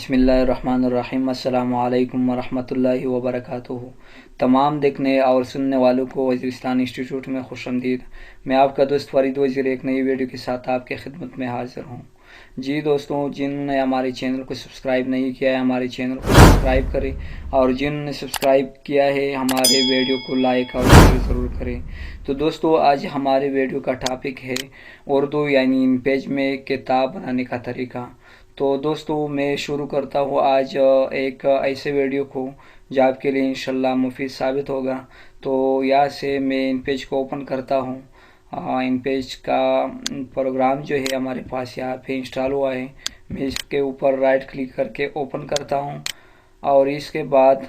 बिस्मिल्लाहिर्रहमानिर्रहीम। अस्सलामु अलैकुम वरहमतुल्लाहि वबरकातुहू। तमाम देखने और सुनने वालों को वज़ीरिस्तान इंस्टीट्यूट में खुशामदीद। मैं आपका दोस्त फरीद वज़ीर एक नई वीडियो के साथ आपके खिदमत में हाज़िर हूँ। जी दोस्तों, जिन्होंने हमारे चैनल को सब्सक्राइब नहीं किया है हमारे चैनल को सब्सक्राइब करें, और जिन्होंने सब्सक्राइब किया है हमारे वीडियो को लाइक और शेयर ज़रूर करें। तो दोस्तों, आज हमारे वीडियो का टॉपिक है उर्दू यानी इन पेज में किताब बनाने का तरीका। तो दोस्तों, मैं शुरू करता हूँ आज एक ऐसे वीडियो को जो आपके लिए इंशाल्लाह मुफीद साबित होगा। तो यहाँ से मैं इन पेज को ओपन करता हूँ। इन पेज का प्रोग्राम जो है हमारे पास यहाँ पे इंस्टॉल हुआ है। मैं इसके ऊपर राइट क्लिक करके ओपन करता हूँ, और इसके बाद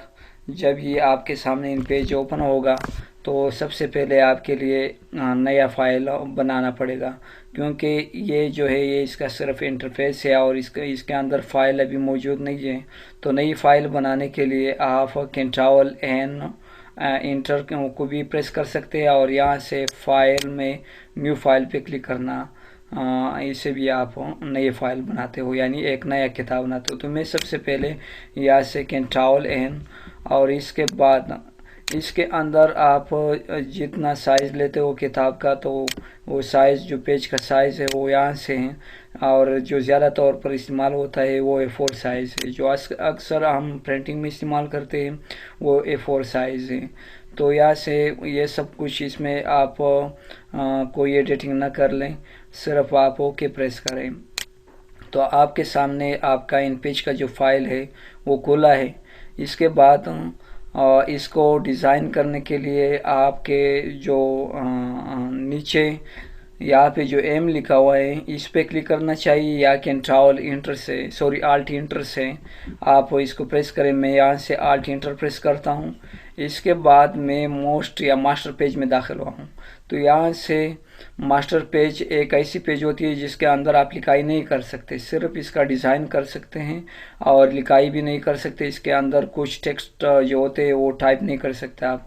जब ये आपके सामने इन पेज ओपन होगा तो सबसे पहले आपके लिए नया फ़ाइल बनाना पड़ेगा, क्योंकि ये जो है ये इसका सिर्फ इंटरफेस है और इसके अंदर फ़ाइल अभी मौजूद नहीं है। तो नई फ़ाइल बनाने के लिए आप कंट्रोल एन इंटर को भी प्रेस कर सकते हैं, और यहाँ से फाइल में न्यू फाइल पे क्लिक करना। इसे भी आप नई फाइल बनाते हो यानी एक नया किताब बनाते हो। तो मैं सबसे पहले यहाँ से कंट्रोल एन, और इसके बाद इसके अंदर आप जितना साइज़ लेते हो किताब का, तो वो साइज़ जो पेज का साइज़ है वो यहाँ से है, और जो ज़्यादा तौर पर इस्तेमाल होता है वो A4 साइज़ है। जो अक्सर हम प्रिंटिंग में इस्तेमाल करते हैं वो A4 साइज़ है। तो यहाँ से ये सब कुछ इसमें आप कोई एडिटिंग ना कर लें, सिर्फ आप ओके प्रेस करें। तो आपके सामने आपका इन पेज का जो फाइल है वो खुला है। इसके बाद इसको डिज़ाइन करने के लिए आपके जो नीचे यहाँ पे जो एम लिखा हुआ है इस पे क्लिक करना चाहिए, या कंट्रोल इंटर से आल्ट इंटर से आप इसको प्रेस करें। मैं यहाँ से आल्ट इंटर प्रेस करता हूँ। इसके बाद मैं मोस्ट या मास्टर पेज में दाखिल हुआ हूँ। तो यहाँ से मास्टर पेज एक ऐसी पेज होती है जिसके अंदर आप लिखाई नहीं कर सकते, सिर्फ इसका डिज़ाइन कर सकते हैं और लिखाई भी नहीं कर सकते। इसके अंदर कुछ टेक्स्ट जो होते हैं वो टाइप नहीं कर सकते आप।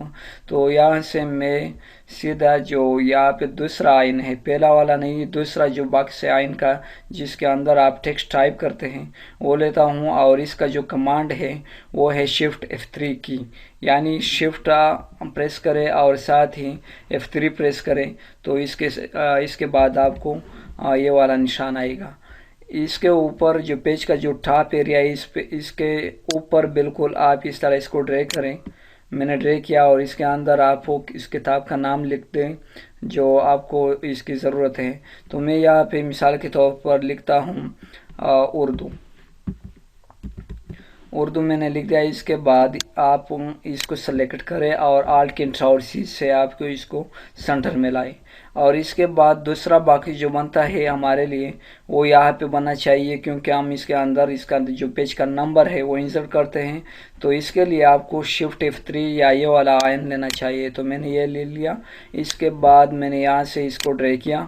तो यहाँ से मैं सीधा जो यहाँ पे दूसरा आइन है, पहला वाला नहीं, दूसरा जो बॉक्स है आइन का जिसके अंदर आप टेक्स्ट टाइप करते हैं वो लेता हूँ, और इसका जो कमांड है वो है शिफ्ट F3 की, यानी शिफ्ट प्रेस करें और साथ ही F3 प्रेस करें। तो इसके बाद आपको ये वाला निशान आएगा। इसके ऊपर जो पेज का जो टॉप एरिया है इसके ऊपर बिल्कुल आप इस तरह इसको ड्रैग करें। मैंने ड्रैग किया, और इसके अंदर आप इस किताब का नाम लिख दें जो आपको इसकी ज़रूरत है। तो मैं यहाँ पे मिसाल के तौर पर लिखता हूँ उर्दू मैंने लिख दिया। इसके बाद आप इसको सेलेक्ट करें और आल्ट कंट्रोल C से आपको इसको सेंटर में लाए, और इसके बाद दूसरा बाकी जो बनता है हमारे लिए वो यहाँ पे बनना चाहिए, क्योंकि हम इसके अंदर इसका जो पेज का नंबर है वो इंसर्ट करते हैं। तो इसके लिए आपको शिफ्ट F3 या ये वाला आयन लेना चाहिए। तो मैंने ये ले लिया। इसके बाद मैंने यहाँ से इसको ड्रैग किया,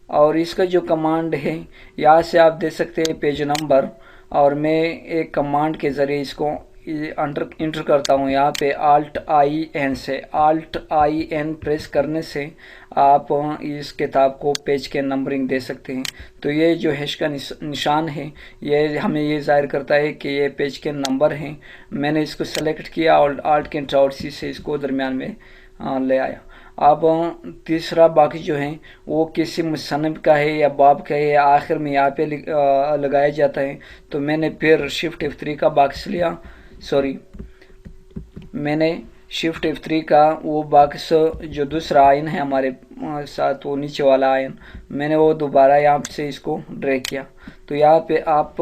और इसका जो कमांड है यहाँ से आप दे सकते हैं पेज नंबर, और मैं एक कमांड के ज़रिए इसको इंटर करता हूँ। यहाँ पे आल्ट आई एन प्रेस करने से आप इस किताब को पेज के नंबरिंग दे सकते हैं। तो ये जो हैश का निशान है ये हमें ये ज़ाहिर करता है कि ये पेज के नंबर हैं। मैंने इसको सेलेक्ट किया और आल्ट कंट्रोल C से इसको दरमियान में ले आया। अब तीसरा बाकी जो है वो किसी मुसन्निफ का है या बाब का है या आखिर में यहाँ पे लगाया जाता है। तो मैंने फिर शिफ्ट F3 का बॉक्स लिया, मैंने शिफ्ट F3 का वो बॉक्स जो दूसरा आयन है हमारे साथ वो नीचे वाला आयन, मैंने वो दोबारा यहाँ से इसको ड्रैग किया। तो यहाँ पे आप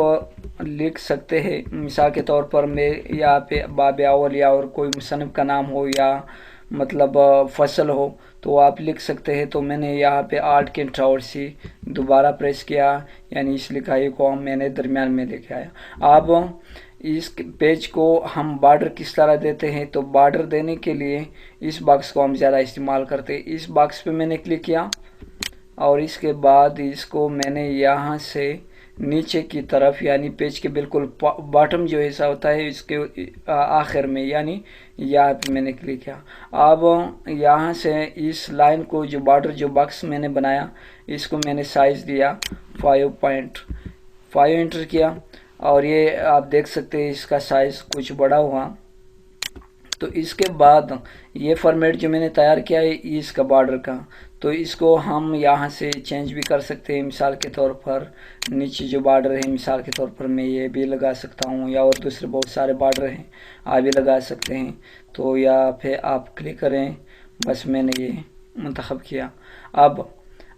लिख सकते हैं, मिसाल के तौर पर मैं यहाँ पे बाब अव्वल या और कोई मुसन्निफ का नाम हो या मतलब फसल हो तो आप लिख सकते हैं। तो मैंने यहाँ पे आल्ट कंट्रोल C दोबारा प्रेस किया, यानी इस लिखाई को मैंने दरमियान में लेके आया। अब इस पेज को हम बॉर्डर किस तरह देते हैं, तो बॉर्डर देने के लिए इस बॉक्स को हम ज़्यादा इस्तेमाल करते हैं। इस बॉक्स पे मैंने क्लिक किया, और इसके बाद इसको मैंने यहाँ से नीचे की तरफ यानी पेज के बिल्कुल बॉटम जो हिस्सा होता है इसके आखिर में, यानी यहाँ पे मैंने क्लिक किया। अब यहाँ से इस लाइन को जो बॉर्डर जो बॉक्स मैंने बनाया इसको मैंने साइज़ दिया 5.5 इंटर किया। और ये आप देख सकते हैं इसका साइज़ कुछ बड़ा हुआ। तो इसके बाद ये फॉर्मेट जो मैंने तैयार किया है इसका बॉर्डर का, तो इसको हम यहाँ से चेंज भी कर सकते हैं। मिसाल के तौर पर नीचे जो बॉर्डर है, मिसाल के तौर पर मैं ये भी लगा सकता हूँ, या और दूसरे बहुत सारे बॉर्डर हैं आप भी लगा सकते हैं। तो या फिर आप क्लिक करें, बस मैंने ये मुंतखब किया। अब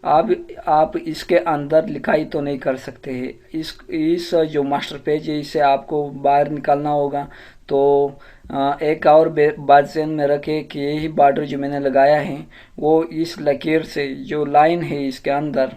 आप इसके अंदर लिखाई तो नहीं कर सकते हैं। इस जो मास्टर पेज है इसे आपको बाहर निकालना होगा। तो एक और बात ज़हन में रखें कि यही बॉर्डर जो मैंने लगाया है वो इस लकीर से जो लाइन है इसके अंदर,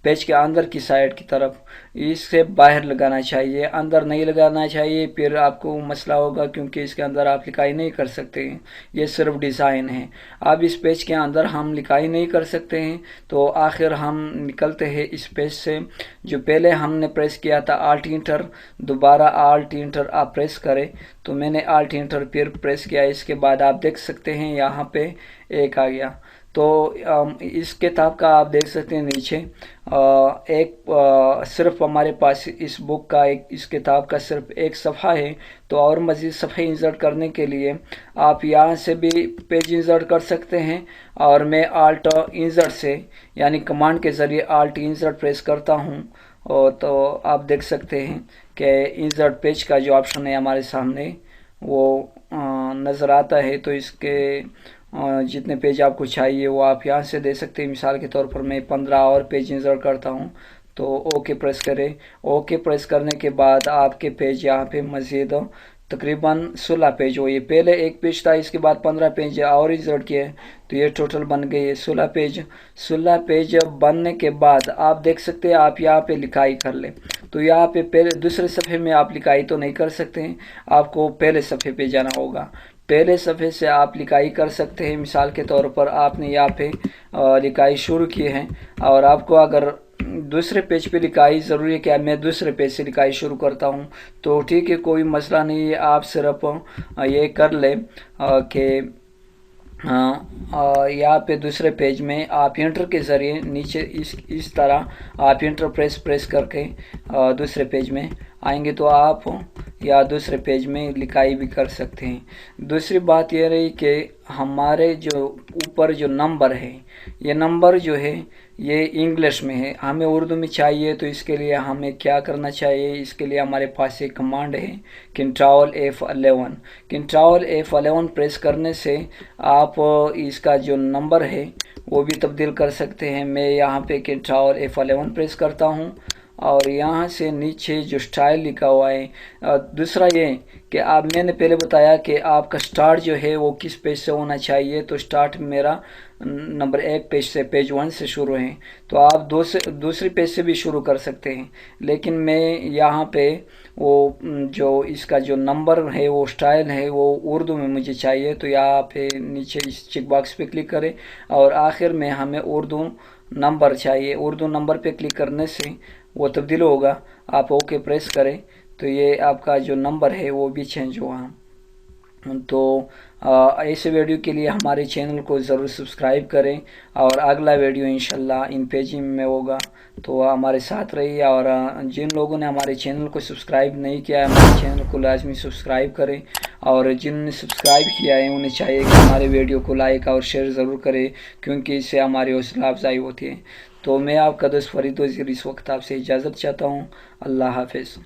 पेज के अंदर की साइड की तरफ, इससे बाहर लगाना चाहिए, अंदर नहीं लगाना चाहिए। फिर आपको मसला होगा क्योंकि इसके अंदर आप लिखाई नहीं कर सकते हैं, ये सिर्फ डिज़ाइन है। अब इस पेज के अंदर हम लिखाई नहीं कर सकते हैं, तो आखिर हम निकलते हैं इस पेज से। जो पहले हमने प्रेस किया था आल्ट इंटर, दोबारा आल्ट इंटर आप प्रेस करें, तो मैंने आल्ट इंटर फिर प्रेस किया। इसके बाद आप देख सकते हैं यहाँ पे एक आ गया। तो इस किताब का आप देख सकते हैं नीचे सिर्फ हमारे पास इस बुक का इस किताब का सिर्फ एक सफ़ा है। तो और मज़ीद सफ़े इंसर्ट करने के लिए आप यहाँ से भी पेज इंसर्ट कर सकते हैं, और मैं आल्ट इंसर्ट से यानी कमांड के ज़रिए आल्ट इंसर्ट प्रेस करता हूँ। और तो आप देख सकते हैं कि इंसर्ट पेज का जो ऑप्शन है हमारे सामने वो नज़र आता है। तो इसके जितने पेज आपको चाहिए वो आप यहाँ से दे सकते हैं। मिसाल के तौर पर मैं 15 और पेज इंसर्ट करता हूँ, तो ओके प्रेस करें। ओके प्रेस करने के बाद आपके पेज यहाँ पे मज़ीद तकरीबन 16 पेज हो। ये पहले एक पेज था, इसके बाद 15 पेज और इंसर्ट किए, तो ये टोटल बन गए 16 पेज। 16 पेज बनने के बाद आप देख सकते हैं आप यहाँ पे लिखाई कर लें। तो यहाँ पे पहले दूसरे सफ़े में आप लिखाई तो नहीं कर सकते हैं, आपको पहले सफ़े पे जाना होगा। पहले सफ़े से आप लिखाई कर सकते हैं। मिसाल के तौर पर आपने यहाँ पे लिखाई शुरू की है, और आपको अगर दूसरे पेज पे लिखाई ज़रूरी है कि मैं दूसरे पेज से लिखाई शुरू करता हूँ, तो ठीक है, कोई मसला नहीं है। आप सिर्फ ये कर लें कि यहाँ पे दूसरे पेज में आप इंटर के ज़रिए नीचे इस तरह आप इंटर प्रेस करके दूसरे पेज में आएंगे, तो आप या दूसरे पेज में लिखाई भी कर सकते हैं। दूसरी बात यह रही कि हमारे जो ऊपर जो नंबर है, ये नंबर जो है ये इंग्लिश में है, हमें उर्दू में चाहिए। तो इसके लिए हमें क्या करना चाहिए, इसके लिए हमारे पास एक कमांड है control F11। Control F11 press करने से आप इसका जो नंबर है वो भी तब्दील कर सकते हैं। मैं यहाँ पे कंट्रोल F11 प्रेस करता हूँ, और यहाँ से नीचे जो स्टाइल लिखा हुआ है, दूसरा ये कि आप मैंने पहले बताया कि आपका स्टार्ट जो है वो किस पेज से होना चाहिए। तो स्टार्ट मेरा नंबर 1 पेज से, पेज 1 से शुरू है। तो आप दूसरी पेज से भी शुरू कर सकते हैं, लेकिन मैं यहाँ पे वो जो इसका जो नंबर है वो स्टाइल है वो उर्दू में मुझे चाहिए। तो यहाँ पे नीचे इस चेक बॉक्स पे क्लिक करें, और आखिर में हमें उर्दू नंबर चाहिए। उर्दू नंबर पे क्लिक करने से वो तब्दील होगा। आप ओके प्रेस करें, तो ये आपका जो नंबर है वो भी चेंज हुआ। तो ऐसे वीडियो के लिए हमारे चैनल को ज़रूर सब्सक्राइब करें, और अगला वीडियो इंशाल्लाह इन पेजिंग में होगा, तो हमारे साथ रहिए। और जिन लोगों ने हमारे चैनल को सब्सक्राइब नहीं किया है, हमारे चैनल को लाजमी सब्सक्राइब करें, और जिनने सब्सक्राइब किया है उन्हें चाहिए कि हमारे वीडियो को लाइक और शेयर ज़रूर करें, क्योंकि इससे हमारी हौसला अफजाई होती है। तो मैं आपका दोस्त फरीद वज़ीर इस वक्त आपसे इजाज़त चाहता हूँ। अल्लाह हाफ़िज़।